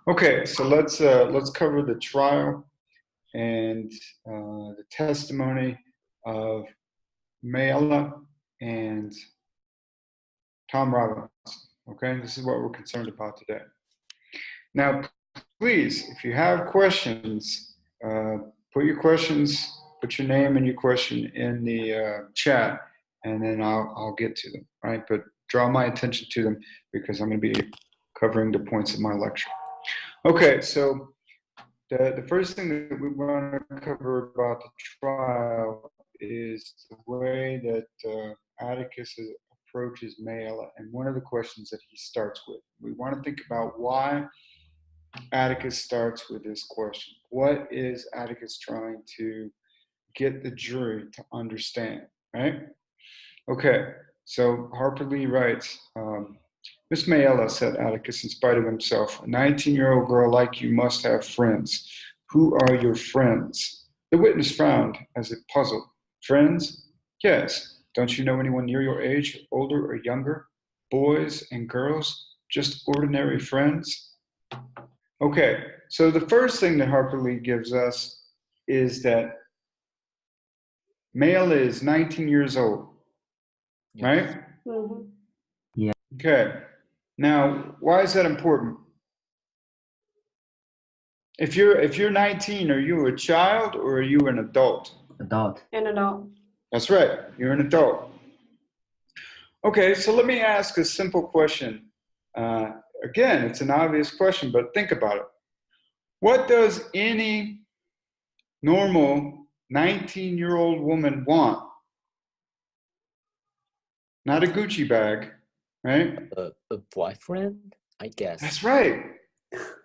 Okay, so let's cover the trial and the testimony of Mayella and Tom Robinson. Okay, this is what we're concerned about today. Now, please, if you have questions, put your name and your question in the chat, and then I'll get to them. Right, but draw my attention to them because I'm going to be covering the points of my lecture. Okay, so the first thing that we want to cover about the trial is the way that Atticus approaches Mayella, and one of the questions that he starts with. We want to think about why Atticus starts with this question. What is Atticus trying to get the jury to understand, right? Okay, so Harper Lee writes, Miss Mayella, said Atticus in spite of himself, a 19-year-old girl like you must have friends. Who are your friends? The witness frowned as if puzzled. Friends? Yes. Don't you know anyone near your age, older or younger? Boys and girls? Just ordinary friends? Okay, so the first thing that Harper Lee gives us is that Mayella is 19 years old, right? Mm-hmm. Yeah. Okay. Now, why is that important? If you're 19, are you a child or are you an adult? Adult. An adult. That's right. You're an adult. Okay, so let me ask a simple question. Again, it's an obvious question, but think about it. What does any normal 19-year-old woman want? Not a Gucci bag, right? A boyfriend, I guess. That's right.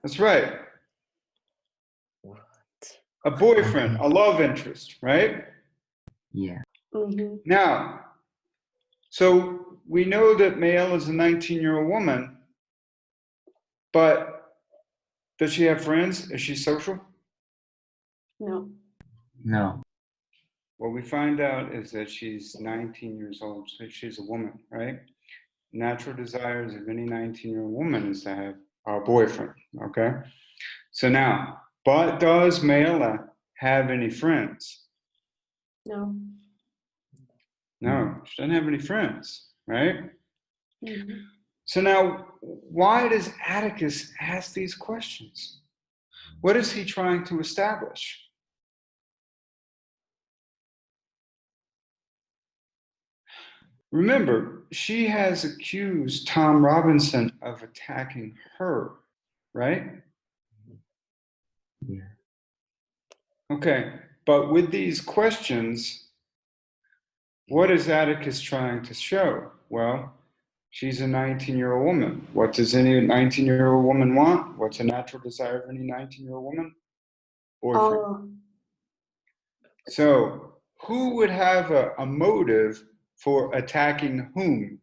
That's right. What? A boyfriend, a love interest, right? Yeah. Mm-hmm. Now, so we know that Mayella is a 19-year-old woman, but does she have friends? Is she social? No. No. What we find out is that she's 19 years old, so she's a woman, right? Natural desires of any 19-year-old woman is to have a boyfriend, okay? So now, but does Mayella have any friends? No. No, she doesn't have any friends, right? Mm-hmm. So now, why does Atticus ask these questions? What is he trying to establish? Remember, she has accused Tom Robinson of attacking her, right? Yeah. Okay, but with these questions, what is Atticus trying to show? Well, she's a 19-year-old woman. What does any 19-year-old woman want? What's a natural desire of any 19-year-old woman? Boyfriend. So, who would have a motive for attacking whom?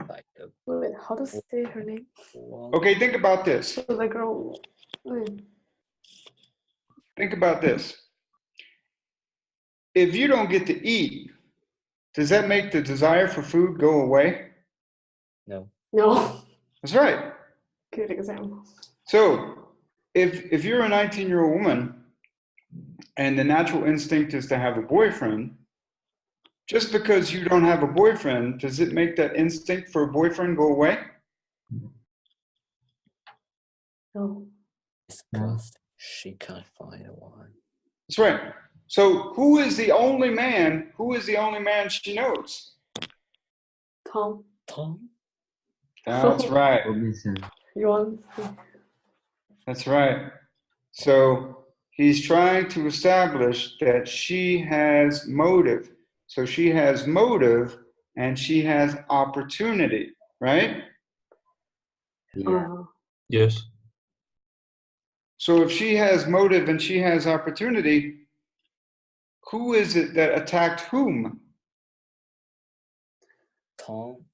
Like a Wait, how to say her name? Okay, think about this. So the girl. Think about this. If you don't get to eat, does that make the desire for food go away? No. No. That's right. Good example. So, if you're a 19-year-old woman and the natural instinct is to have a boyfriend, just because you don't have a boyfriend, does it make that instinct for a boyfriend go away? No. It's because she can't find one. That's right. So who is the only man she knows? Tom. Tom? That's right. Robinson. You want? That's right. So he's trying to establish that she has motive. So she has motive and she has opportunity, right? Yeah. Yes. So if she has motive and she has opportunity, who is it that attacked whom? Tom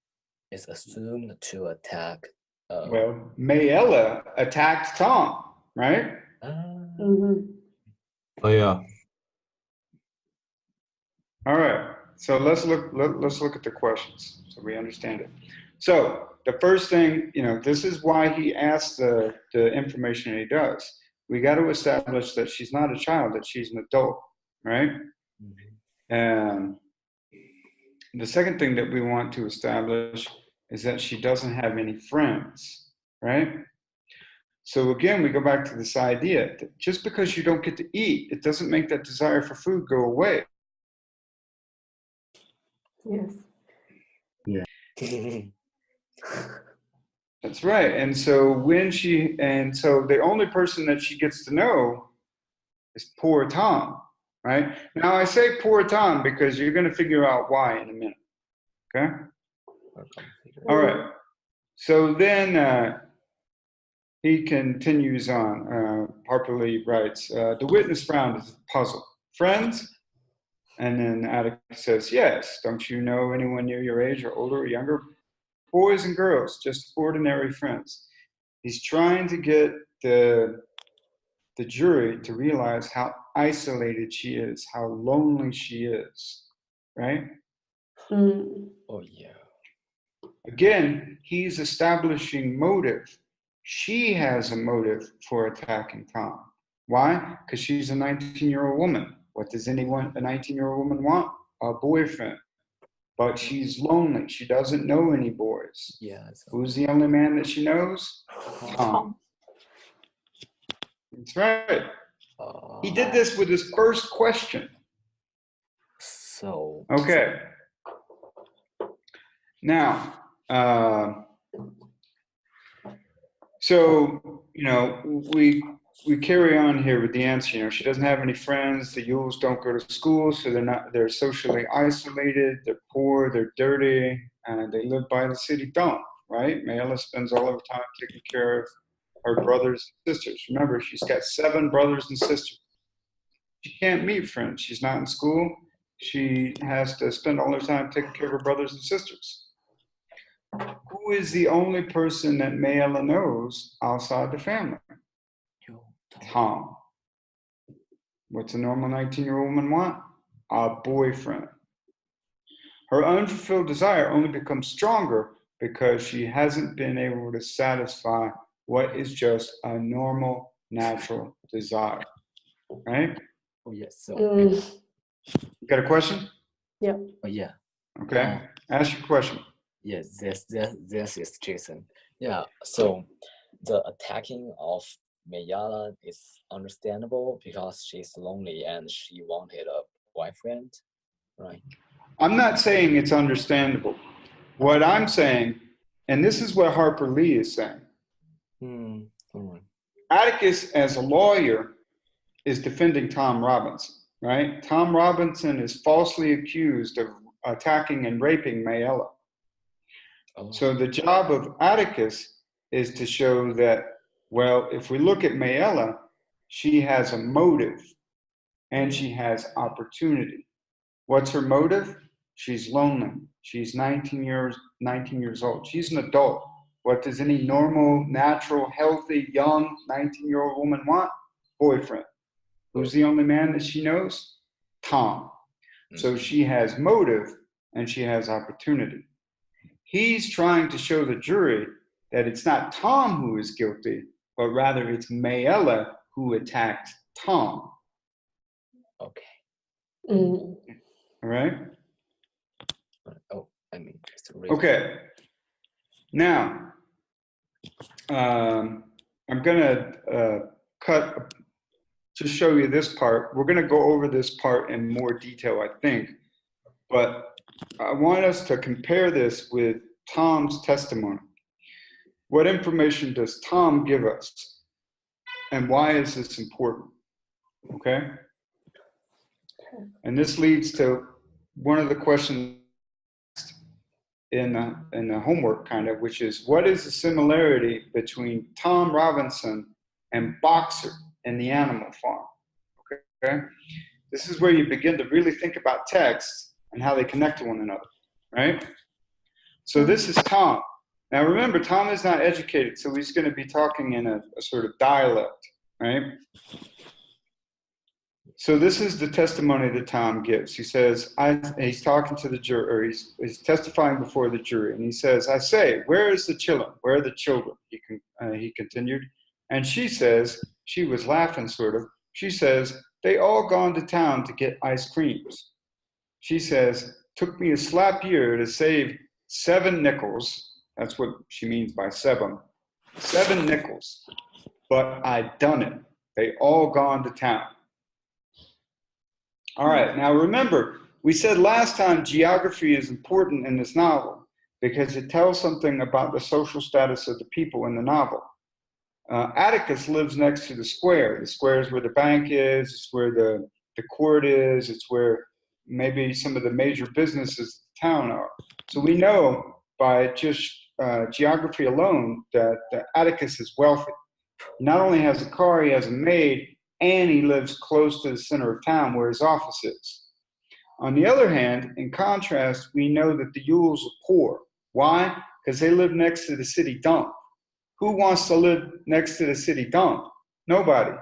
is assumed to attack. Well, Mayella attacked Tom, right? Mm-hmm. Oh yeah. All right. So let's look at the questions so we understand it. So the first thing, this is why he asks the information he does. We got to establish that she's not a child, that she's an adult, right? And the second thing that we want to establish is that she doesn't have any friends, right? So again, we go back to this idea that just because you don't get to eat, it doesn't make that desire for food go away. Yes. That's right. And so the only person that she gets to know is poor Tom, right? Now I say poor Tom because you're going to figure out why in a minute. Okay? All right. So then he continues on. Harper Lee writes, the witness frowned as a puzzle. Friends? And then Atticus says, yes. Don't you know anyone near your age or older or younger? Boys and girls, just ordinary friends. He's trying to get the jury to realize how isolated she is, how lonely she is, right? Oh, yeah. Again, he's establishing motive. She has a motive for attacking Tom. Why? Because she's a 19-year-old woman. What does a 19-year-old woman want? A boyfriend. But she's lonely. She doesn't know any boys. Yeah. Who's the only man that she knows? Tom. That's right. He did this with his first question. So. Okay. Now, we carry on here with the answer. She doesn't have any friends. The Yules don't go to school, so they're socially isolated. They're poor. They're dirty, and they live by the city dump. Right? Mayella spends all of her time taking care of her brothers and sisters. Remember, she's got 7 brothers and sisters. She can't meet friends. She's not in school. She has to spend all her time taking care of her brothers and sisters. Who is the only person that Mayella knows outside the family? Tom. What's a normal 19-year-old woman want? A boyfriend. Her unfulfilled desire only becomes stronger because she hasn't been able to satisfy what is just a normal, natural desire. Right? Oh, yes. So. You got a question? Yeah. Oh, yeah. Okay. Ask your question. Yes, this is Jason. Yeah, so the attacking of Mayella is understandable because she's lonely and she wanted a boyfriend, right? I'm not saying it's understandable. What I'm saying, and this is what Harper Lee is saying. Atticus, as a lawyer, is defending Tom Robinson, right? Tom Robinson is falsely accused of attacking and raping Mayella. So the job of Atticus is to show that, well, if we look at Mayella, she has a motive and she has opportunity. What's her motive? She's lonely. She's 19 years old. She's an adult. What does any normal, natural, healthy, young 19-year-old woman want? Boyfriend. Who's the only man that she knows? Tom. So she has motive and she has opportunity. He's trying to show the jury that it's not Tom who is guilty, but rather it's Mayella who attacked Tom. Okay. All right? Oh, I mean, it's really Okay. Now, I'm going to cut to show you this part. We're going to go over this part in more detail, I think. But I want us to compare this with Tom's testimony. What information does Tom give us? And why is this important? Okay? And this leads to one of the questions in the homework, kind of, which is, what is the similarity between Tom Robinson and Boxer in the Animal Farm? Okay? This is where you begin to really think about texts and how they connect to one another, right? So this is Tom. Now remember, Tom is not educated, so he's going to be talking in a sort of dialect, right? So this is the testimony that Tom gives. He says, he's talking to the jury, or he's testifying before the jury, and he says, I say, where is the children? Where are the children? He continued. And she says, she was laughing sort of, she says, they all gone to town to get ice creams. She says, took me a slap year to save 7 nickels. That's what she means by 7. 7 nickels. But I done it. They all gone to town. All right, now remember, we said last time geography is important in this novel because it tells something about the social status of the people in the novel. Atticus lives next to the square. The square is where the bank is, it's where the court is, it's where maybe some of the major businesses of the town are. So we know by just geography alone that Atticus is wealthy. He not only has a car, he has a maid, and he lives close to the center of town where his office is. On the other hand, in contrast, we know that the Yules are poor. Why? Because they live next to the city dump. Who wants to live next to the city dump? Nobody.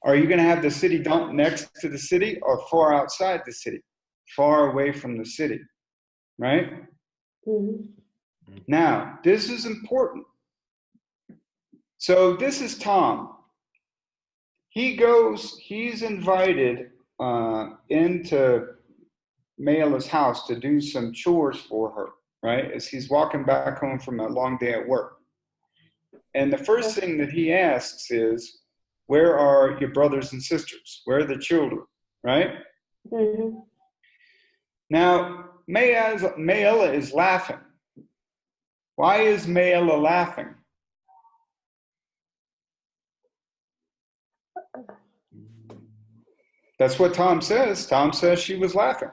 Are you going to have the city dump next to the city or far outside the city? Far away from the city, right? Mm-hmm. Now, this is important. So this is Tom. He's invited into Mayella's house to do some chores for her, right? As he's walking back home from a long day at work. And the first thing that he asks is, where are your brothers and sisters? Where are the children, right? Mm-hmm. Now, Mayella is laughing. Why is Mayella laughing? That's what Tom says. Tom says she was laughing.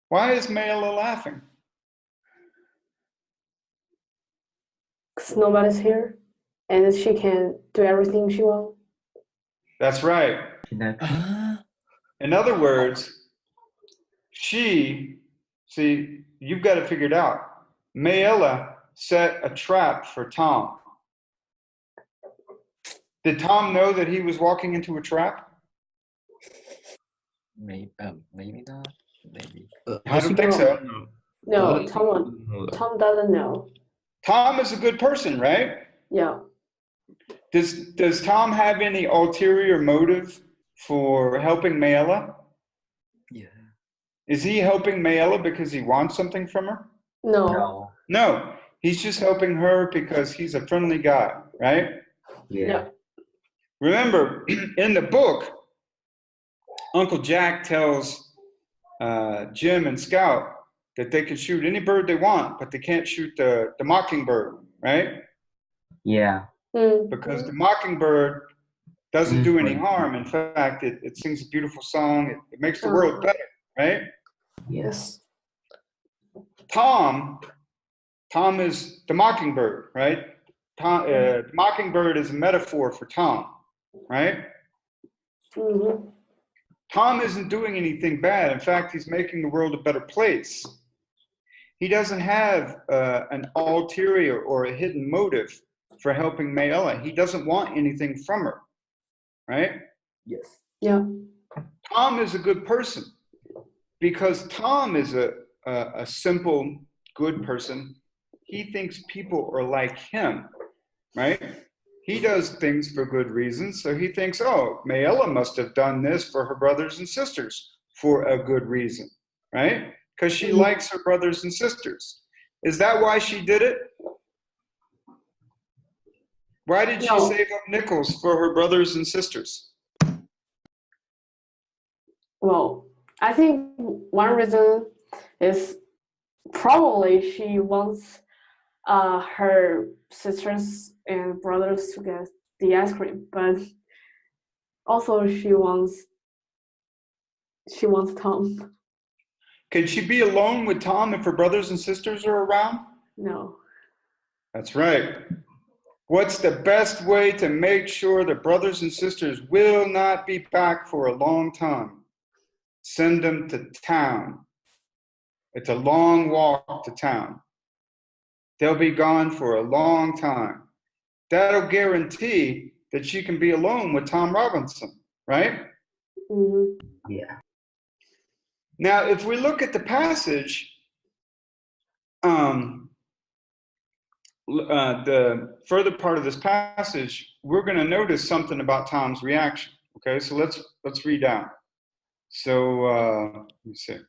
Why is Mayella laughing? Because nobody's here and she can do everything she wants. That's right. In other words, you've got to figure it out. Mayella set a trap for Tom. Did Tom know that he was walking into a trap? Maybe not. Maybe. I don't think so. No, Tom doesn't know. Tom is a good person, right? Yeah. Does Tom have any ulterior motive for helping Mayella? Yeah. Is he helping Mayella because he wants something from her? No. No, he's just helping her because he's a friendly guy, right? Yeah. Remember, in the book, Uncle Jack tells Jim and Scout that they can shoot any bird they want, but they can't shoot the Mockingbird, right? Yeah. Mm. Because the Mockingbird doesn't do any harm. In fact, it sings a beautiful song. It makes the world better, right? Yes. Tom is the Mockingbird, right? The Mockingbird is a metaphor for Tom, right? Mm-hmm. Tom isn't doing anything bad. In fact, he's making the world a better place. He doesn't have an ulterior or a hidden motive for helping Mayella. He doesn't want anything from her, right? Yes. Yeah. Tom is a good person because Tom is a simple, good person. He thinks people are like him, right? He does things for good reasons. So he thinks, oh, Mayella must have done this for her brothers and sisters for a good reason, right? Because she likes her brothers and sisters. Is that why she did it? Why did she save up nickels for her brothers and sisters? Well, I think one reason is probably she wants her sisters and brothers to get the ice cream, but also she wants Tom. Can she be alone with Tom if her brothers and sisters are around? No. That's right. What's the best way to make sure the brothers and sisters will not be back for a long time? Send them to town. It's a long walk to town. They'll be gone for a long time. That'll guarantee that she can be alone with Tom Robinson, right? Mhm. Yeah. Now, if we look at the passage, the further part of this passage, we're going to notice something about Tom's reaction. Okay, so let's read down. So let me see.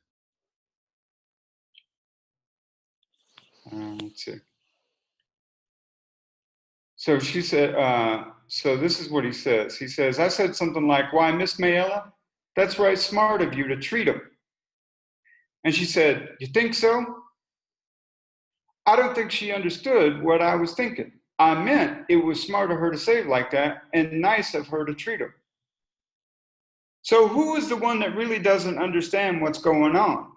Let's see. So she said. So this is what he says. He says, "I said something like, 'Why, Miss Mayella, that's right smart of you to treat him.' And she said, 'You think so?' I don't think she understood what I was thinking. I meant it was smart of her to say it like that and nice of her to treat him." So who is the one that really doesn't understand what's going on?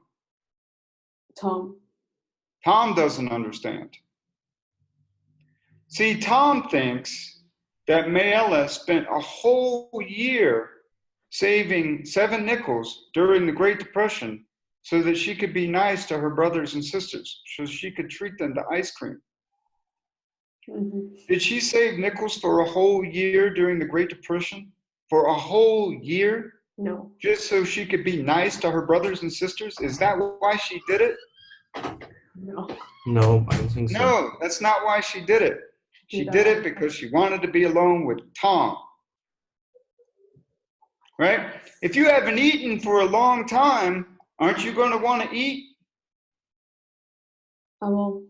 Tom. Tom doesn't understand. See, Tom thinks that Mayella spent a whole year saving 7 nickels during the Great Depression so that she could be nice to her brothers and sisters, so she could treat them to ice cream. Mhm. Did she save nickels for a whole year during the Great Depression? For a whole year? No. Just so she could be nice to her brothers and sisters? Is that why she did it? No. No, I don't think so. No, that's not why she did it. She did it because she wanted to be alone with Tom. Right? If you haven't eaten for a long time, aren't you going to want to eat? I won't.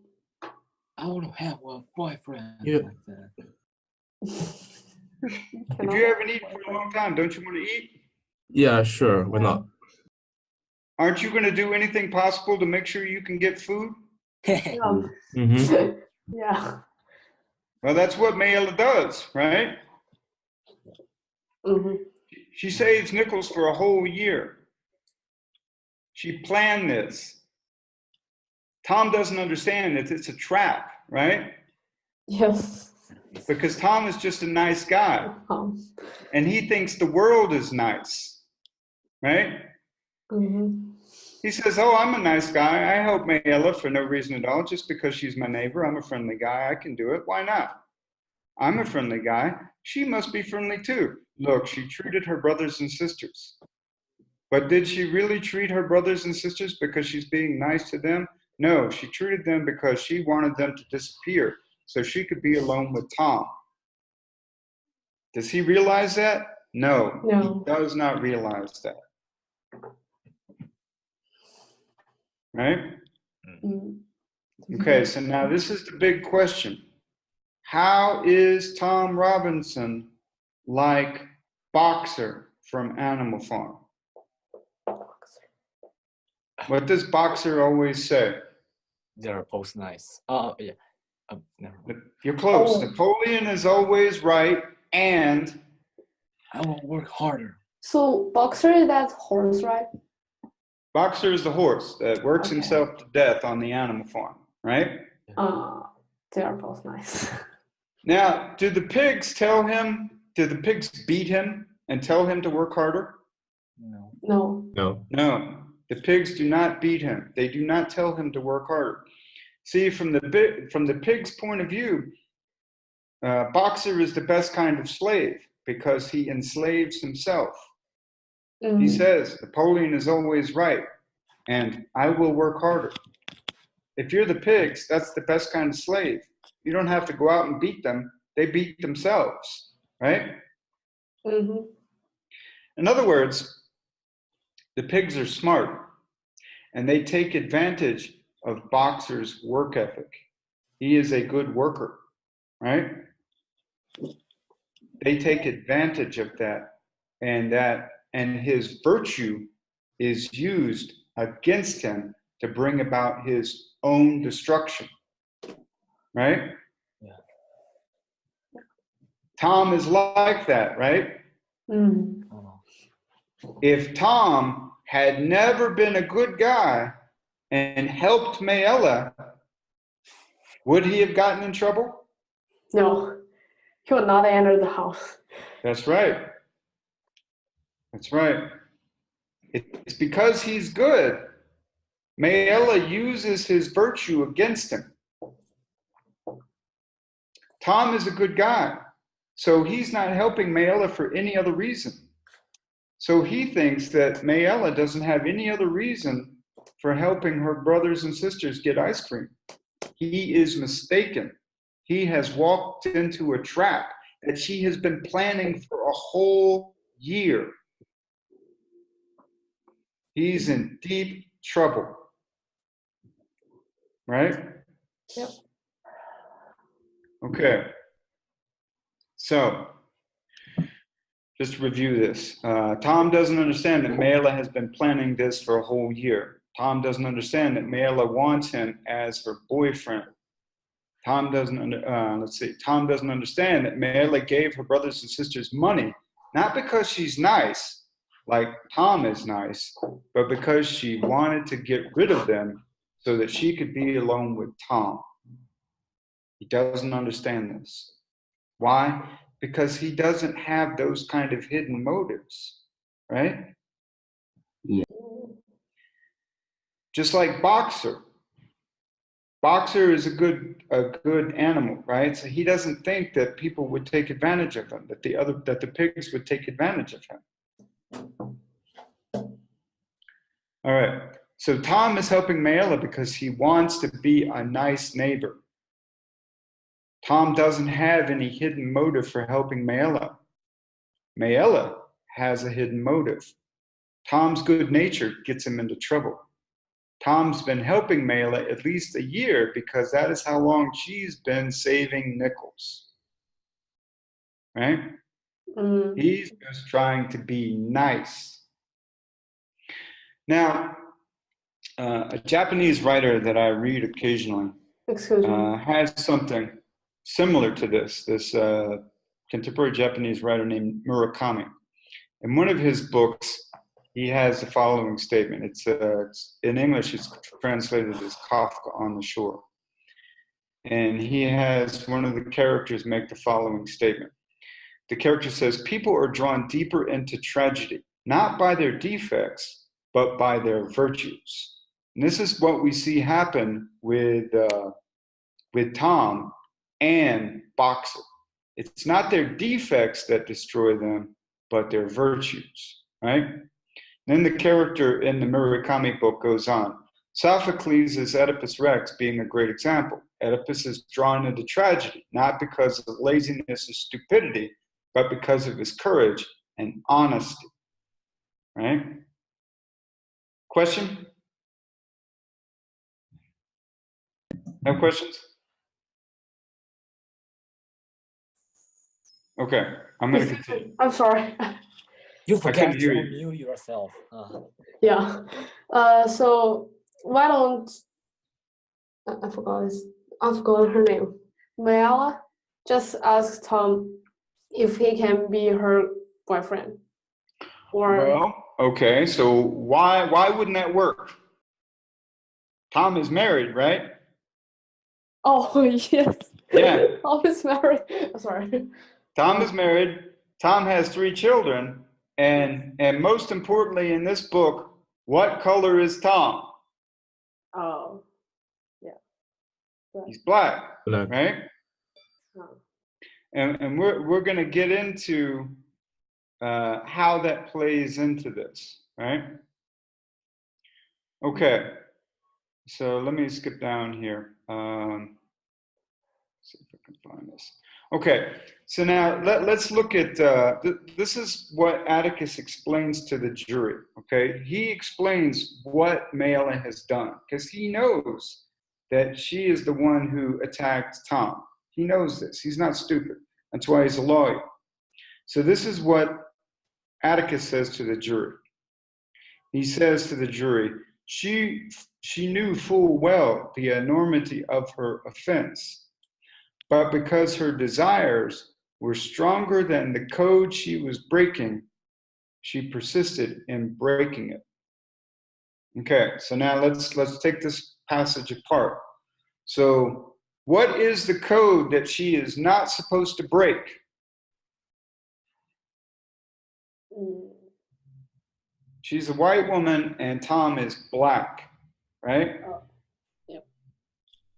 I want to have a boyfriend Yeah. like that. If you haven't eaten for a long time, don't you want to eat? Yeah, sure. Why not? Aren't you going to do anything possible to make sure you can get food? No. Mm-hmm. Yeah. Well, that's what Mayella does, right? Mhm. She saves nickels for a whole year. She planned this. Tom doesn't understand that it's a trap, right? Yes. Because Tom is just a nice guy, and he thinks the world is nice, right? Mhm. He says, "Oh, I'm a nice guy. I help Mayella for no reason at all, just because she's my neighbor. I'm a friendly guy. I can do it. Why not? I'm a friendly guy. She must be friendly too. Look, she treated her brothers and sisters. But did she really treat her brothers and sisters because she's being nice to them? No, she treated them because she wanted them to disappear so she could be alone with Tom. Does he realize that? No, No. he does not realize that. Right? Mm. Okay, so now this is the big question. How is Tom Robinson like Boxer from Animal Farm? What does Boxer always say? They're both nice. Oh, yeah. Never mind. You're close. Oh. Napoleon is always right, and I will work harder. So Boxer is that horse, right? Boxer is the horse that works Okay. himself to death on the animal farm, right? They are both nice. Now, did the pigs beat him and tell him to work harder? No. No. No. No, the pigs do not beat him. They do not tell him to work harder. See, from the pig's point of view, Boxer is the best kind of slave because he enslaves himself. He says, Napoleon is always right, and I will work harder. If you're the pigs, that's the best kind of slave. You don't have to go out and beat them. They beat themselves, right? Mm-hmm. In other words, the pigs are smart, and they take advantage of Boxer's work ethic. He is a good worker, right? They take advantage of that, and his virtue is used against him to bring about his own destruction, right? Yeah. Tom is like that, right? Mm. Oh. If Tom had never been a good guy and helped Mayella, would he have gotten in trouble? No. He will not enter the house. That's right. That's right. It's because he's good. Mayella uses his virtue against him. Tom is a good guy, so he's not helping Mayella for any other reason. So he thinks that Mayella doesn't have any other reason for helping her brothers and sisters get ice cream. He is mistaken. He has walked into a trap that she has been planning for a whole year. He's in deep trouble. Right? Yep. Okay. So, just to review this. Tom doesn't understand that Mayella has been planning this for a whole year. Tom doesn't understand that Mayella wants him as her boyfriend. Tom doesn't understand that Mayella gave her brothers and sisters money, not because she's nice, like Tom is nice, but because she wanted to get rid of them so that she could be alone with Tom. He doesn't understand this. Why? Because he doesn't have those kind of hidden motives, right? Yeah. Just like Boxer. Boxer is a good animal, right? So he doesn't think that people would take advantage of him, that the pigs would take advantage of him. All right. So Tom is helping Mayella because he wants to be a nice neighbor. Tom doesn't have any hidden motive for helping Mayella. Mayella has a hidden motive. Tom's good nature gets him into trouble. Tom's been helping Mayella at least a year because that is how long she's been saving nickels. Right? He's just trying to be nice. Now, a Japanese writer that I read occasionally has something similar to this contemporary Japanese writer named Murakami. In one of his books, he has the following statement. It's in English, it's translated as Kafka on the Shore. And he has one of the characters make the following statement. The character says, people are drawn deeper into tragedy, not by their defects, but by their virtues. And this is what we see happen with Tom and Boxer. It's not their defects that destroy them, but their virtues, right? Then the character in the Murakami book goes on. Sophocles' Oedipus Rex being a great example. Oedipus is drawn into tragedy, not because of laziness or stupidity, but because of his courage and honesty, right? Question? No questions? Okay, I'm going to continue. I'm sorry. You I forgot couldn't to hear you. unmute yourself. Yeah. So why don't I forgot her name. Mayella just asked Tom if he can be her boyfriend. Or Well, okay, so why wouldn't that work? Tom is married, right? oh yes. Yeah. Tom is married. Sorry. Tom is married. Tom has 3 children, and most importantly in this book, what color is Tom? Oh, yeah. He's black, Black. right? Oh. And we're going to get into how that plays into this, right? Okay, so let me skip down here. See if I can find this. Okay, so now let's look at, this is what Atticus explains to the jury, okay? He explains what Mayella has done, because he knows that she is the one who attacked Tom. He knows this, he's not stupid. That's why he's a lawyer. So this is what Atticus says to the jury. He says to the jury, she knew full well the enormity of her offense, but because her desires were stronger than the code she was breaking, she persisted in breaking it. Okay, so now let's take this passage apart. So what is the code that she is not supposed to break? She's a white woman and Tom is black, right? Oh, yep.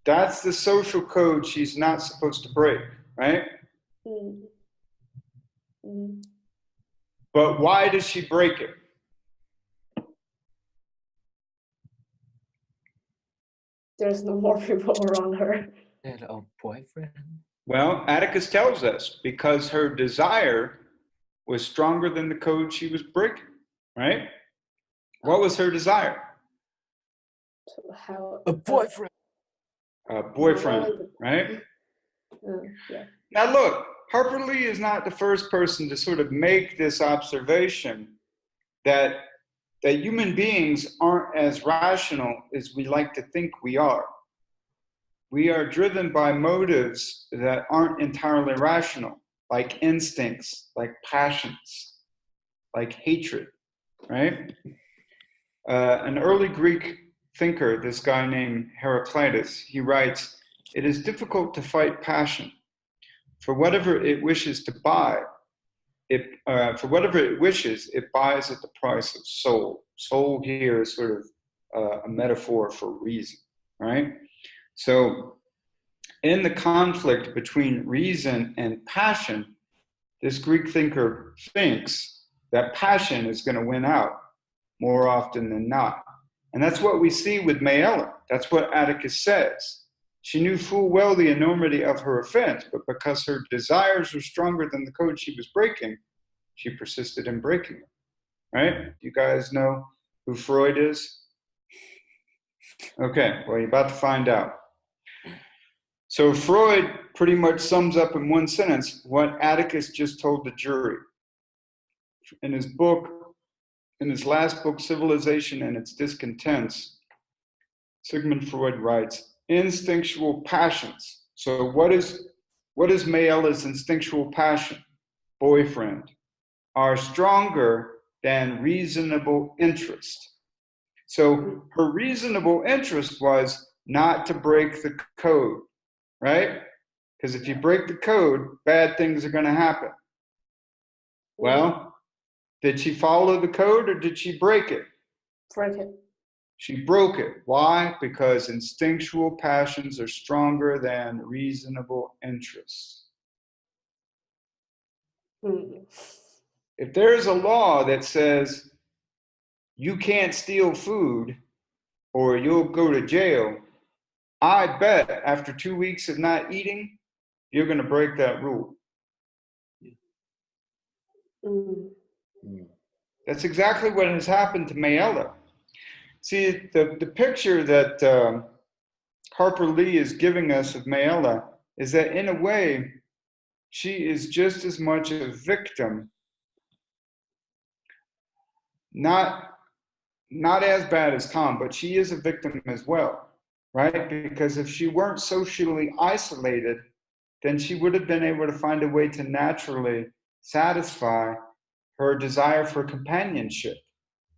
That's the social code she's not supposed to break, right? But why does she break it? There's no more people around her. And a boyfriend. Well, Atticus tells us because her desire was stronger than the code she was breaking, right? What was her desire? How A boyfriend. A boyfriend, right? Yeah. Now look, Harper Lee is not the first person to sort of make this observation that human beings aren't as rational as we like to think we are. We are driven by motives that aren't entirely rational, like instincts, like passions, like hatred, right? An early Greek thinker, this guy named Heraclitus, he writes, "It is difficult to fight passion. For whatever it wishes to buy, for whatever it wishes, it buys at the price of soul." Soul here is sort of a metaphor for reason, right? So in the conflict between reason and passion, this Greek thinker thinks that passion is going to win out more often than not. And that's what we see with Mayella. That's what Atticus says. She knew full well the enormity of her offense, but because her desires were stronger than the code she was breaking, she persisted in breaking it. Right? You guys know who Freud is? Okay, well, you're about to find out. So Freud pretty much sums up in one sentence what Atticus just told the jury. In his last book, Civilization and Its Discontents, Sigmund Freud writes, instinctual passions. So what is Mayella's instinctual passion? Boyfriend. Are stronger than reasonable interest. So her reasonable interest was not to break the code, right? Because if you break the code, bad things are going to happen. Well, did she follow the code or did she break it? Break it. She broke it. Why? Because instinctual passions are stronger than reasonable interests. If there is a law that says you can't steal food or you'll go to jail, I bet after 2 weeks of not eating, you're going to break that rule. That's exactly what has happened to Mayella. See, the picture that Harper Lee is giving us of Mayella is that in a way, she is just as much a victim, not as bad as Tom, but she is a victim as well, right? Because if she weren't socially isolated, then she would have been able to find a way to naturally satisfy her desire for companionship.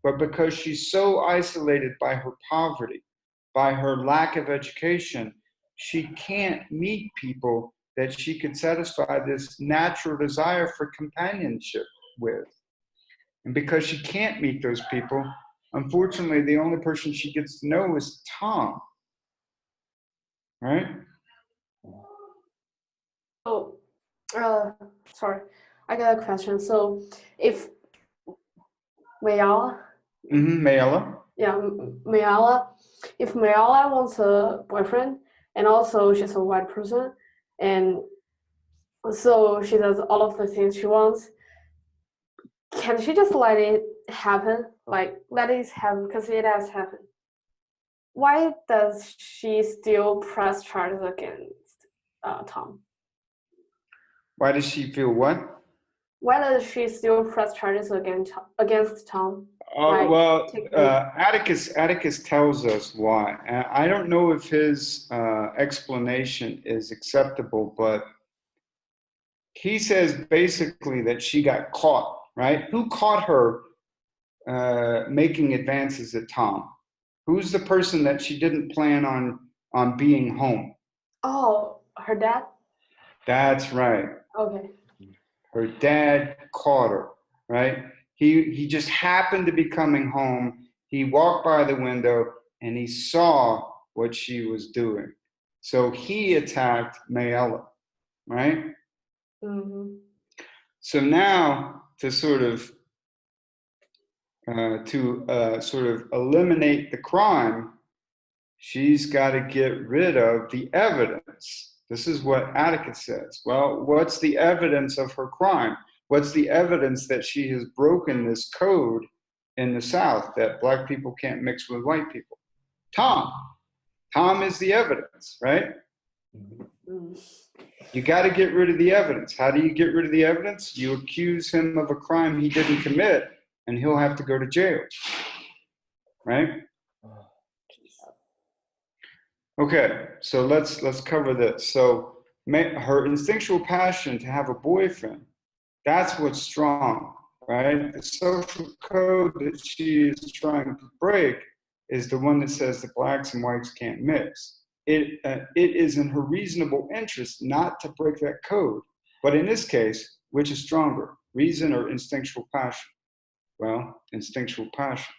But because she's so isolated by her poverty, by her lack of education, she can't meet people that she could satisfy this natural desire for companionship with. And because she can't meet those people, unfortunately, the only person she gets to know is Tom. Right? Oh, sorry. I got a question. So if Mayella, Mayella. yeah, Mayella, if Mayella wants a boyfriend and also she's a white person and so she does all of the things she wants, can she just let it happen? Like, let it happen because it has happened. Why does she still press charges against Tom? Why does she feel what? Why does she still press charges against Tom? Well, Atticus tells us why. I don't know if his explanation is acceptable, but he says basically that she got caught, right? Who caught her making advances at Tom? Who's the person that she didn't plan on being home? Oh, her dad? That's right. Okay. Her dad caught her, right? He just happened to be coming home. He walked by the window and he saw what she was doing. So he attacked Mayella, right? Mm-hmm. So now to sort of sort of eliminate the crime, she's got to get rid of the evidence. This is what Atticus says. Well, what's the evidence of her crime? What's the evidence that she has broken this code in the South that black people can't mix with white people? Tom. Tom is the evidence, right? You got to get rid of the evidence. How do you get rid of the evidence? You accuse him of a crime he didn't commit, and he'll have to go to jail, right? Okay, so let's cover this. So her instinctual passion to have a boyfriend, that's what's strong, right? The social code that she is trying to break is the one that says that blacks and whites can't mix. It is in her reasonable interest not to break that code. But in this case, which is stronger, reason or instinctual passion? Well, instinctual passion.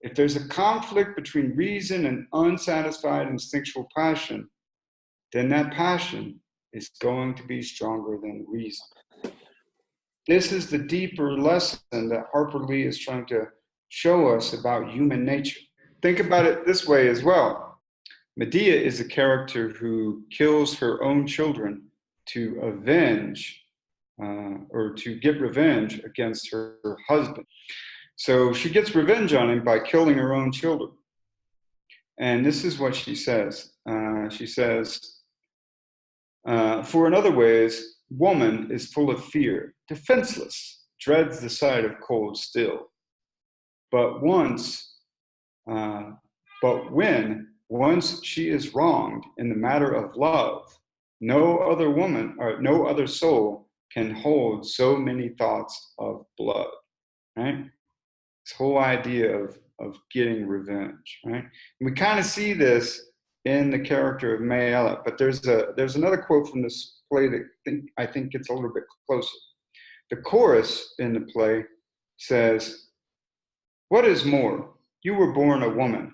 If there's a conflict between reason and unsatisfied instinctual passion, then that passion is going to be stronger than reason. This is the deeper lesson that Harper Lee is trying to show us about human nature. Think about it this way as well. Medea is a character who kills her own children to avenge or to get revenge against her husband. So she gets revenge on him by killing her own children. And this is what she says. She says, for in other ways, woman is full of fear, defenseless, dreads the sight of cold still. But when once she is wronged in the matter of love, no other woman or no other soul can hold so many thoughts of blood, right? This whole idea of getting revenge, right? And we kind of see this in the character of Mayella, but there's another quote from this play that I think gets a little bit closer. The chorus in the play says, "What is more, you were born a woman,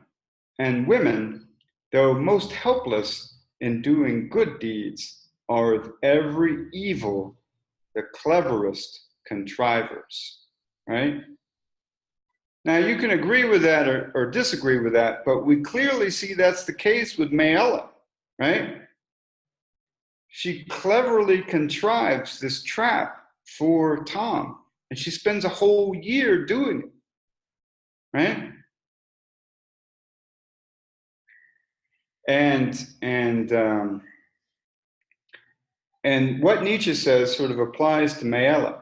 and women, though most helpless in doing good deeds, are of every evil the cleverest contrivers," right? Now, you can agree with that or disagree with that, but we clearly see that's the case with Mayella, right? She cleverly contrives this trap for Tom, and she spends a whole year doing it, right? And what Nietzsche says sort of applies to Mayella.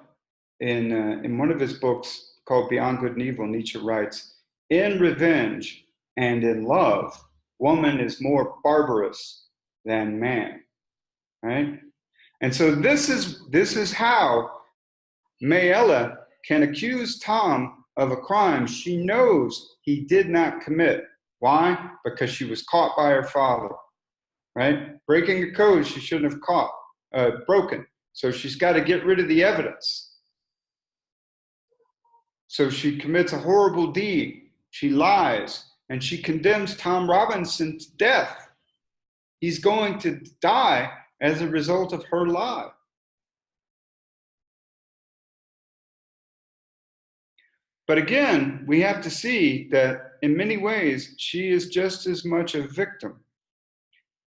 In one of his books called Beyond Good and Evil, Nietzsche writes, "In revenge and in love, woman is more barbarous than man," right? And so this is how Mayella can accuse Tom of a crime she knows he did not commit. Why? Because she was caught by her father, right? Breaking a code she shouldn't have broken. So she's got to get rid of the evidence. So she commits a horrible deed. She lies, and she condemns Tom Robinson to death. He's going to die as a result of her lie. But again, we have to see that in many ways, she is just as much a victim.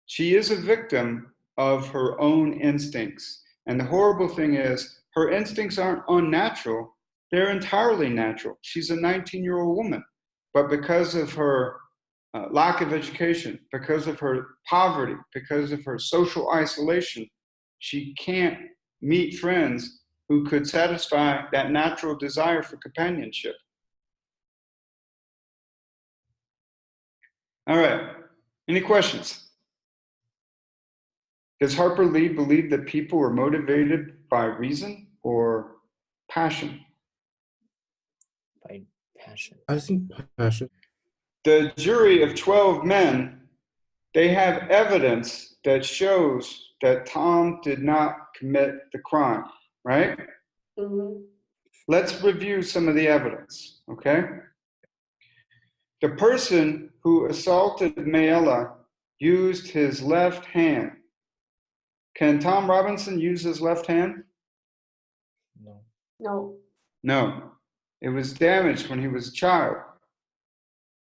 She is a victim of her own instincts. And the horrible thing is, her instincts aren't unnatural. They're entirely natural. She's a 19-year-old woman. But because of her lack of education, because of her poverty, because of her social isolation, she can't meet friends who could satisfy that natural desire for companionship. All right. Any questions? Does Harper Lee believe that people were motivated by reason or passion? By passion. I think passion. The jury of 12 men, they have evidence that shows that Tom did not commit the crime, right? Mm-hmm. Let's review some of the evidence, okay? The person who assaulted Mayella used his left hand. Can Tom Robinson use his left hand? No. No. No. It was damaged when he was a child.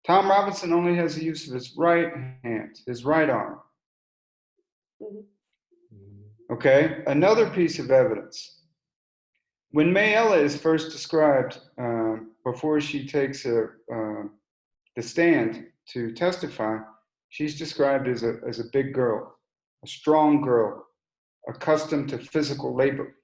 Tom Robinson only has the use of his right hand, his right arm. Okay, another piece of evidence. When Mayella is first described, before she takes the stand to testify, she's described as a big girl, a strong girl, accustomed to physical labor.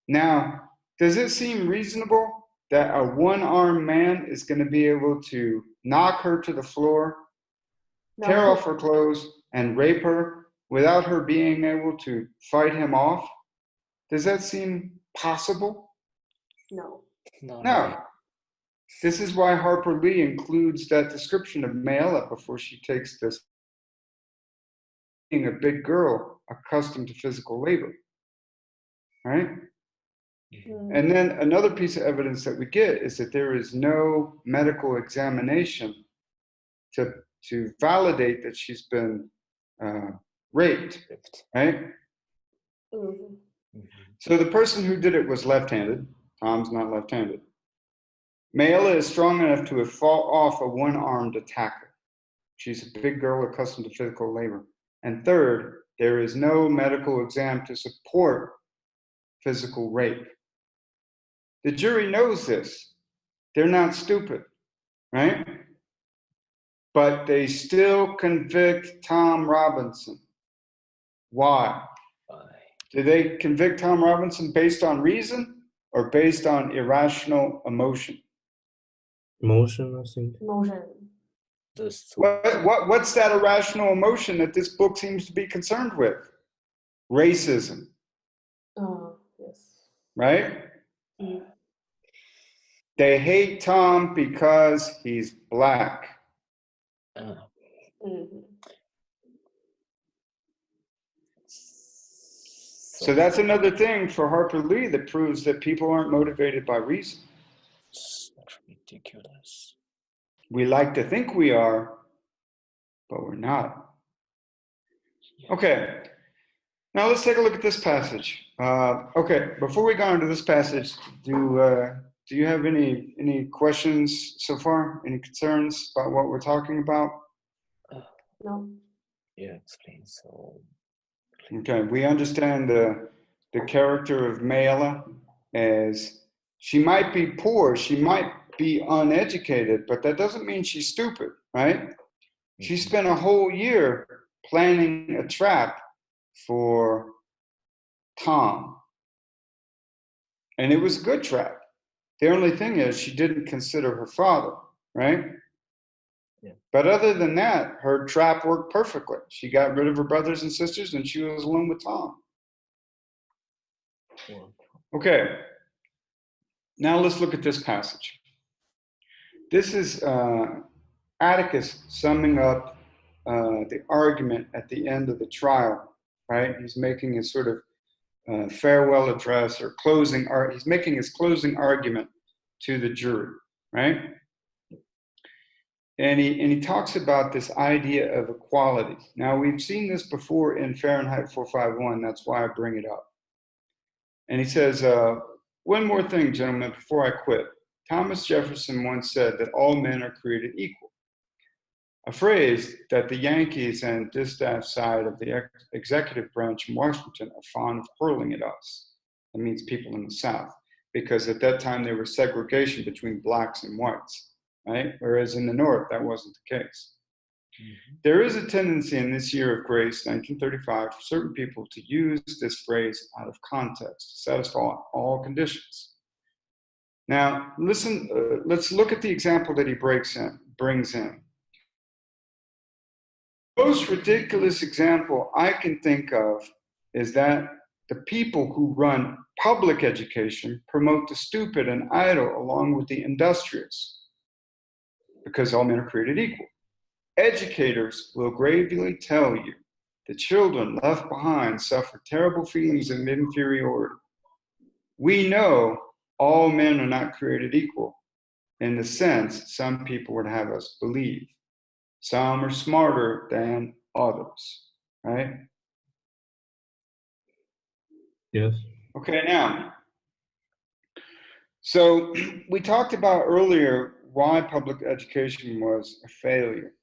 Now, does it seem reasonable that a one-armed man is going to be able to knock her to the floor, tear off her clothes, and rape her without her being able to fight him off? Does that seem possible? No. Not No. really. This is why Harper Lee includes that description of Mayella before she takes this, being a big girl accustomed to physical labor, right? And then another piece of evidence that we get is that there is no medical examination to validate that she's been raped, right? So the person who did it was left-handed. Tom's not left-handed. Mayella is strong enough to have fought off a one-armed attacker. She's a big girl accustomed to physical labor. And third, there is no medical exam to support physical rape. The jury knows this. They're not stupid, right? But they still convict Tom Robinson. Why? Did they convict Tom Robinson based on reason or based on irrational emotion? Emotion, I think. Emotion. What's that irrational emotion that this book seems to be concerned with? Racism. Yes. Right? They hate Tom because he's black. So that's another thing for Harper Lee that proves that people aren't motivated by reason. That's ridiculous. We like to think we are, but we're not. Okay, now let's take a look at this passage. Okay, before we go into this passage, do you have any questions so far? Any concerns about what we're talking about? No. Yeah, explain. So. Okay, we understand the character of Mayella as she might be poor, she might be uneducated, but that doesn't mean she's stupid, right? She spent a whole year planning a trap for Tom. And it was a good trap. The only thing is she didn't consider her father, right? Yeah. But other than that, her trap worked perfectly. She got rid of her brothers and sisters and she was alone with Tom. Okay, now let's look at this passage. This is Atticus summing up the argument at the end of the trial, right? He's making his sort of farewell address or closing art. He's making his closing argument to the jury, right? And he talks about this idea of equality. Now, we've seen this before in Fahrenheit 451. That's why I bring it up. And he says, one more thing, gentlemen, before I quit. Thomas Jefferson once said that all men are created equal, a phrase that the Yankees and distaff side of the executive branch in Washington are fond of hurling at us. That means people in the South, because at that time there was segregation between blacks and whites, right? Whereas in the North, that wasn't the case. There is a tendency in this year of grace, 1935, for certain people to use this phrase out of context to satisfy all conditions. Now, listen, let's look at the example that he brings in. The most ridiculous example I can think of is that the people who run public education promote the stupid and idle along with the industrious, because all men are created equal. Educators will gravely tell you the children left behind suffer terrible feelings of inferiority. We know all men are not created equal in the sense some people would have us believe. Some are smarter than others, right? Yes. Okay, now, So we talked about earlier why public education was a failure,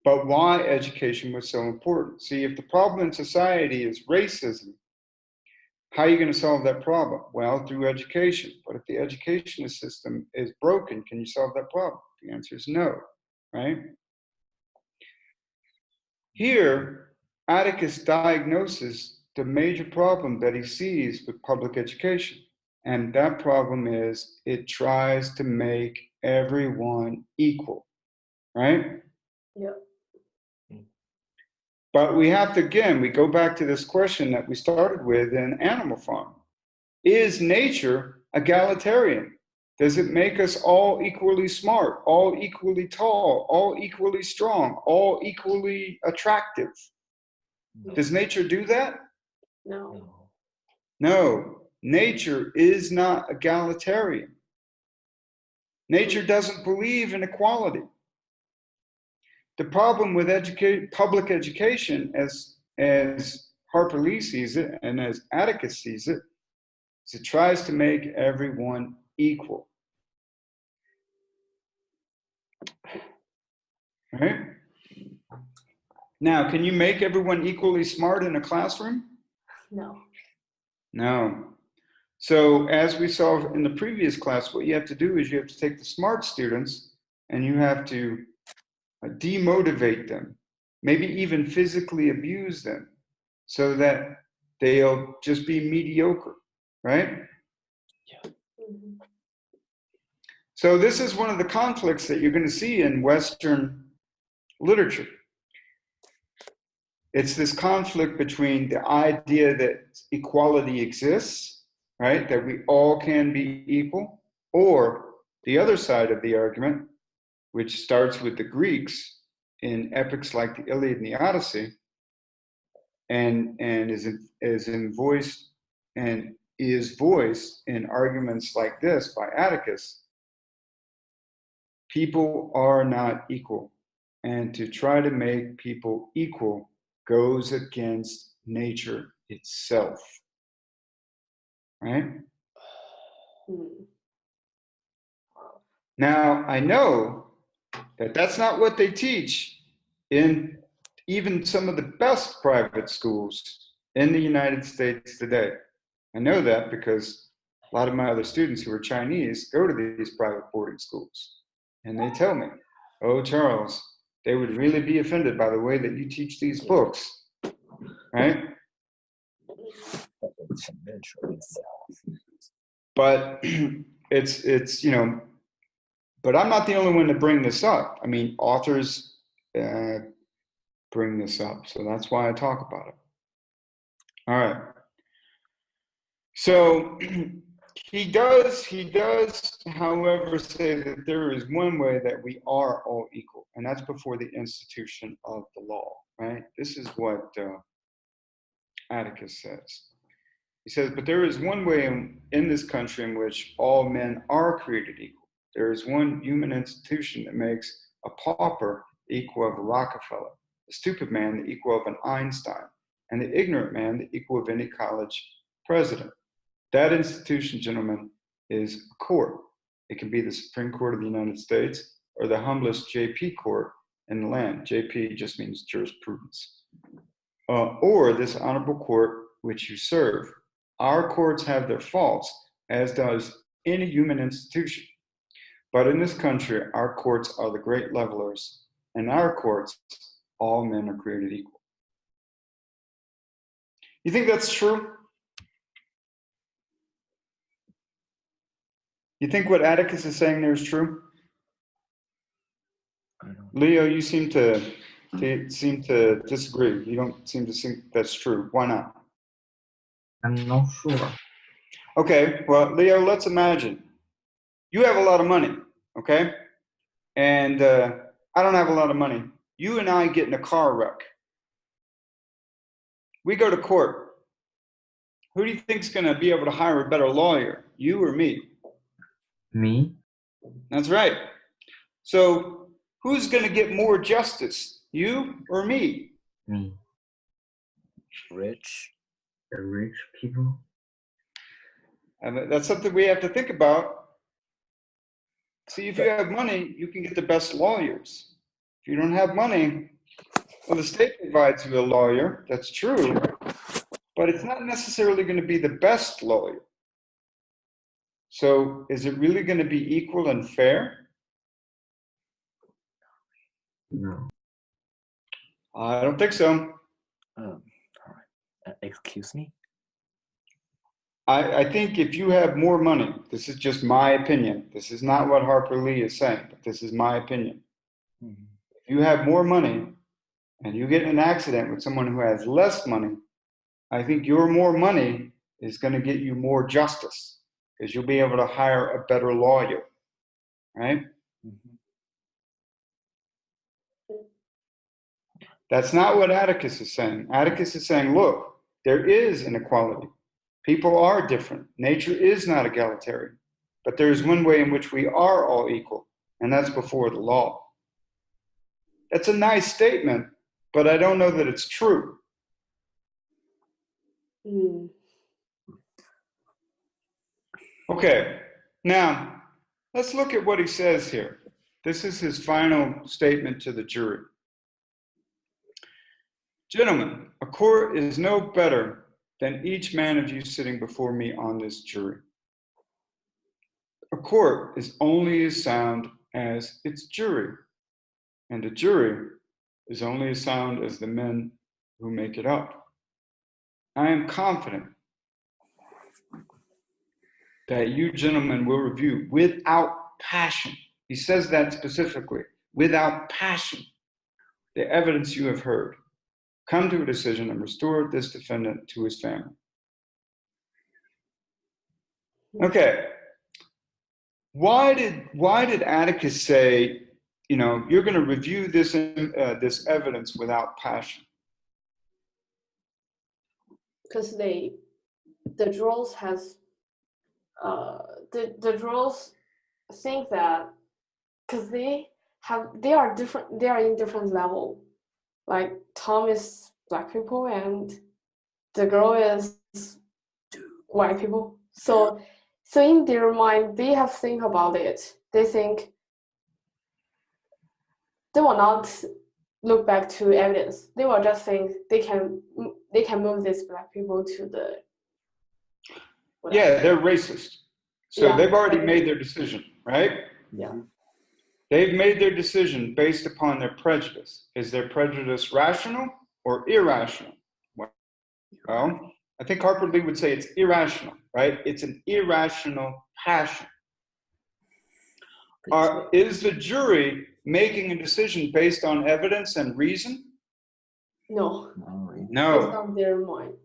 but why education was so important. See, if the problem in society is racism, how are you going to solve that problem? Well, through education. But if the education system is broken, can you solve that problem? The answer is no, right? Here, Atticus diagnoses the major problem that he sees with public education. And that problem is it tries to make everyone equal, right? Yeah. But we have to, again, we go back to this question that we started with in Animal Farm. Is nature egalitarian? Does it make us all equally smart, all equally tall, all equally strong, all equally attractive? Does nature do that? No. No, nature is not egalitarian. Nature doesn't believe in equality. The problem with public education, as Harper Lee sees it and as Atticus sees it, is it tries to make everyone equal. Right? Now, can you make everyone equally smart in a classroom? No. No. So as we saw in the previous class, what you have to do is you have to take the smart students and you have to demotivate them, maybe even physically abuse them so that they'll just be mediocre, right? Mhm. So this is one of the conflicts that you're going to see in Western literature. It's this conflict between the idea that equality exists, right? That we all can be equal, or the other side of the argument, which starts with the Greeks in epics like the Iliad and the Odyssey, and is voiced in arguments like this by Atticus. People are not equal, and to try to make people equal goes against nature itself, right? Mm. Now, I know that that's not what they teach in even some of the best private schools in the United States today. I know that because a lot of my other students who are Chinese go to these private boarding schools, and they tell me, "Oh, Charles, they would really be offended by the way that you teach these books," right? But it's but I'm not the only one to bring this up. I mean, authors bring this up, so that's why I talk about it. All right. So he does, however, say that there is one way that we are all equal, and that's before the institution of the law, right? This is what Atticus says. He says, but there is one way in this country in which all men are created equal. There is one human institution that makes a pauper the equal of a Rockefeller, a stupid man the equal of an Einstein, and the ignorant man the equal of any college president. That institution, gentlemen, is a court. It can be the Supreme Court of the United States or the humblest JP court in the land. JP just means jurisprudence. Or this honorable court which you serve. Our courts have their faults, as does any human institution. But in this country, our courts are the great levelers. In our courts, all men are created equal. You think that's true? You think what Atticus is saying there is true? Leo, you seem to disagree. You don't seem to think that's true. Why not? I'm not sure. Okay, well, Leo, let's imagine you have a lot of money, okay? And I don't have a lot of money. You and I get in a car wreck. We go to court. Who do you think's going to be able to hire a better lawyer, you or me? Me? That's right. So who's going to get more justice, you or me? Me. Rich. The rich people? And that's something we have to think about. See, if you have money, you can get the best lawyers. If you don't have money, well, the state provides you a lawyer, that's true, but it's not necessarily going to be the best lawyer. So is it really going to be equal and fair? No. I don't think so. All right. Excuse me? I think if you have more money, this is just my opinion. This is not what Harper Lee is saying, but this is my opinion. Mhm. If you have more money and you get in an accident with someone who has less money, I think your more money is going to get you more justice because you'll be able to hire a better lawyer, right? Mhm. That's not what Atticus is saying. Atticus is saying, look, there is inequality. People are different. Nature is not egalitarian. But there is one way in which we are all equal, and that's before the law. That's a nice statement, but I don't know that it's true. Mm. Okay, now let's look at what he says here. This is his final statement to the jury. Gentlemen, a court is no better than each man of you sitting before me on this jury. A court is only as sound as its jury, and a jury is only as sound as the men who make it up. I am confident that you gentlemen will review without passion. He says that specifically, without passion, the evidence you have heard. Come to a decision and restore this defendant to his family. Okay. Why did Atticus say, you're going to review this evidence without passion? Because the jurors has the jurors think that because they are different, they are in different level. Like Tom is black people and the girl is white people. So in their mind they have think about it. They think they will not look back to evidence. They will just think they can move these black people to the whatever. Yeah, they're racist. So Yeah. they've already made their decision, right? Yeah. They've made their decision based upon their prejudice. Is their prejudice rational or irrational? Well, I think Harper Lee would say it's irrational, right? It's an irrational passion. Is the jury making a decision based on evidence and reason? No. Alright. No. Based on their mind.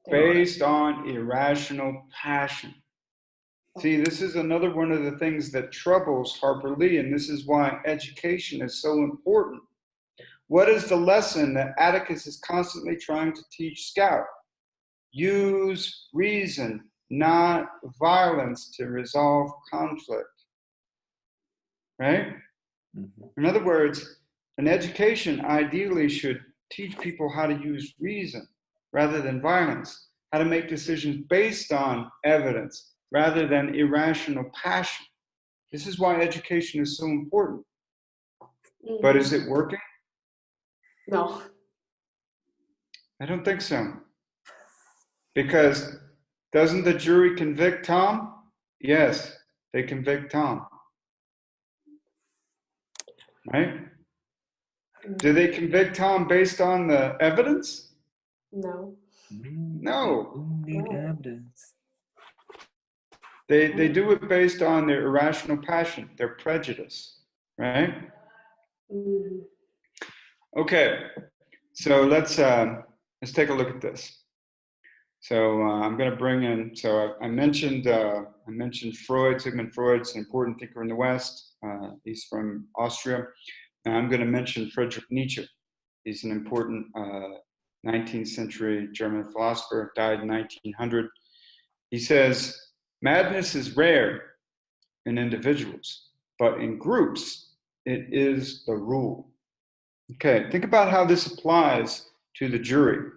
Based on irrational passion. See, this is another one of the things that troubles Harper Lee, and this is why education is so important. What is the lesson that Atticus is constantly trying to teach Scout? Use reason, not violence, to resolve conflict. Right? Mhm. In other words, an education ideally should teach people how to use reason rather than violence, how to make decisions based on evidence rather than irrational passion. This is why education is so important. But is it working? No. I don't think so. Because doesn't the jury convict Tom? Yes, they convict Tom. Right? Do they convict Tom based on the evidence? No. No. Only No. evidence. They do it based on their irrational passion, their prejudice, right? Mm. Okay, so let's take a look at this. So I'm going to bring in. So I mentioned Freud. Sigmund Freud's an important thinker in the West. He's from Austria. Now I'm going to mention Friedrich Nietzsche. He's an important 19th century German philosopher. Died in 1900. He says, madness is rare in individuals, but in groups, it is the rule. Okay, think about how this applies to the jury.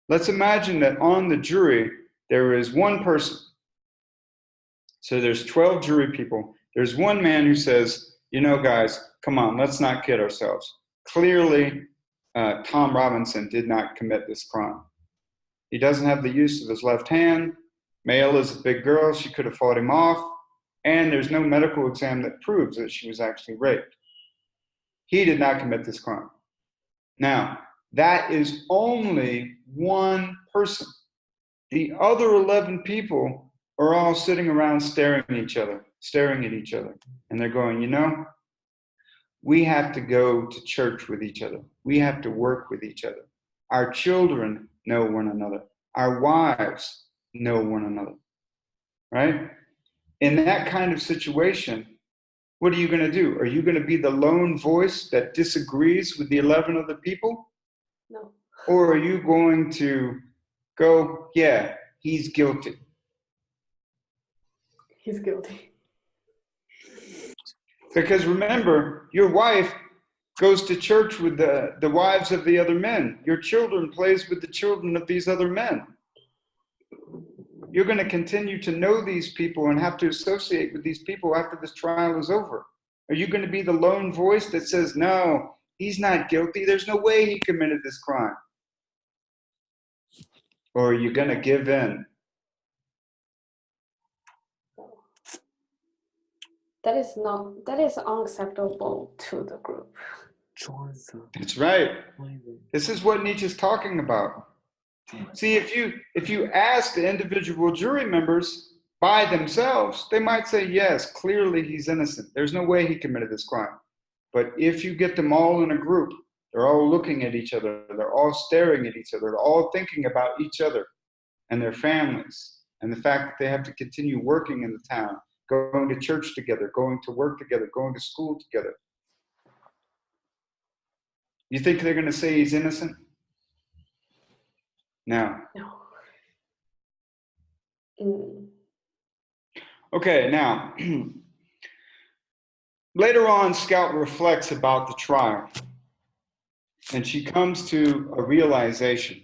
Let's imagine that on the jury, there is one person So there's 12 jury people. There's one man who says, you know, guys, come on, let's not kid ourselves. Clearly, Tom Robinson did not commit this crime. He doesn't have the use of his left hand. Mayella's a big girl. She could have fought him off. And there's no medical exam that proves that she was actually raped. He did not commit this crime. Now, that is only one person. The other 11 people are all sitting around staring at each other. And they're going, you know, we have to go to church with each other. We have to work with each other. Our children know one another. Our wives know one another, right? In that kind of situation, what are you going to do? Are you going to be the lone voice that disagrees with the 11 other people? No. Or are you going to go, yeah, he's guilty? He's guilty. Because remember, your wife goes to church with the wives of the other men. Your children plays with the children of these other men. You're going to continue to know these people and have to associate with these people after this trial is over. Are you going to be the lone voice that says, no, he's not guilty. There's no way he committed this crime. Or are you going to give in? That is unacceptable to the group. That's right. This is what Nietzsche's talking about. See, if you ask the individual jury members by themselves, they might say, yes, clearly he's innocent. There's no way he committed this crime. But if you get them all in a group, they're all looking at each other, they're all staring at each other, they're all thinking about each other and their families and the fact that they have to continue working in the town, going to church together, going to work together, going to school together. You think they're going to say he's innocent? No. No. Mm. Okay, now, later on, Scout reflects about the trial, and she comes to a realization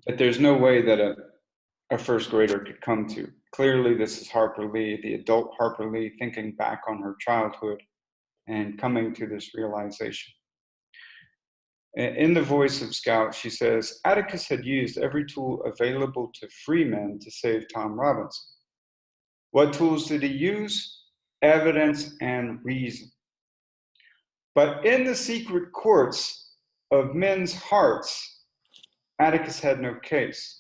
that there's no way that a first grader could come to. Clearly, this is Harper Lee, the adult Harper Lee, thinking back on her childhood and coming to this realization. In the voice of Scout, she says, Atticus had used every tool available to free men to save Tom Robinson. What tools did he use? Evidence and reason. But in the secret courts of men's hearts, Atticus had no case.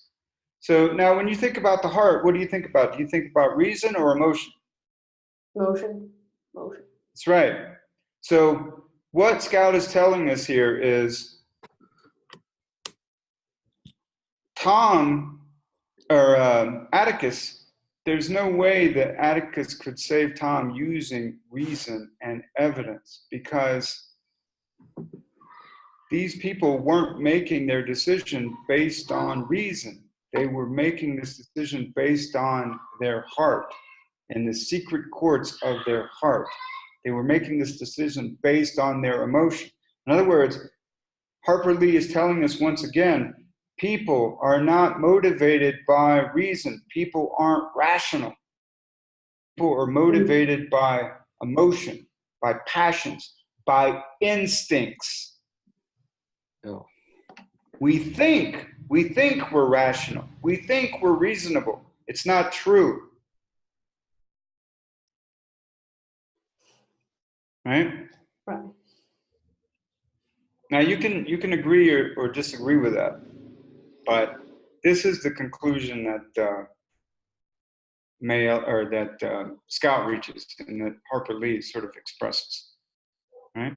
So now when you think about the heart, what do you think about? Do you think about reason or emotion? Motion. That's right. So what Scout is telling us here is Atticus, there's no way that Atticus could save Tom using reason and evidence, because these people weren't making their decision based on reason. They were making this decision based on their heart, in the secret courts of their heart. They were making this decision based on their emotion. In other words, Harper Lee is telling us once again, people are not motivated by reason. People aren't rational. People are motivated by emotion, by passions, by instincts. No. We think we're rational. We think we're reasonable. It's not true. Right? Right. Now you can agree or disagree with that, but this is the conclusion that Scout reaches and that Harper Lee sort of expresses. Right?